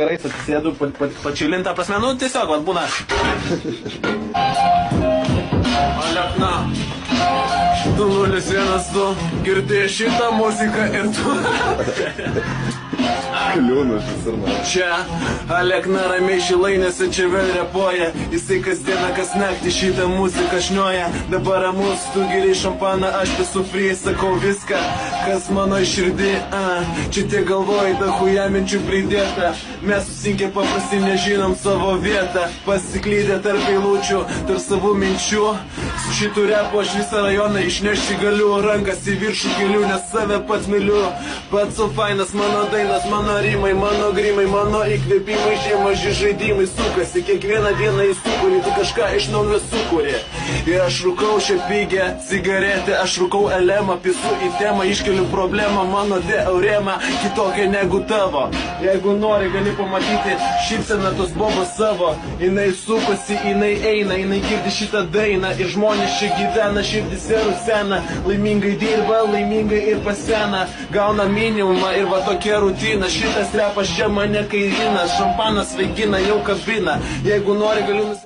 Karais atsisėdu, pačilintą prasme, nu tiesiog, vat būna. Alekna, 2012, girdėjai šitą muziką ir tu. Kliūnas visur man. Čia Alekna ramiai šilainėse čia vėl repuoja. Jisai kasdieną, kas naktį šitą muziką šnioja. Dabar ramus, tu geriai šampaną, aš esu free, sakau viską, kas mano širdį. Čia tiek galvoji, ta chuja minčių pridėta. Mes susinkė paprastai nežinom savo vietą. Pasiklydę tarp eilučių, tarp savų minčių. Su šitų repu aš visą rajoną išnešti galiu. Rankas į viršų keliu, nes save pats myliu. Pats su fainas mano dainas, mano rimai, mano grimai, mano įkvėpimai, šie maži žaidimai sukasi. Kiekvieną dieną į sukūrį, tu kažką iš naujo sukūrė. Ir aš rūkau šią pigę cigaretę, aš rūkau elemą, pisu į temą, iškeliu problemą, mano teorema kitokia negu tavo. Jeigu nori, gali pamatyti šypseną tos bobos savo. Jinai sukosi, jinai eina, jinai girdi šitą dainą. Ir žmonės čia gyvena, širdis ir rusena. Laimingai dirba, laimingai ir pasena. Gauna minimumą ir va tokia rutina. Šitas repas čia mane kairina, šampanas vaikina, jau kabina. Jeigu nori, galiu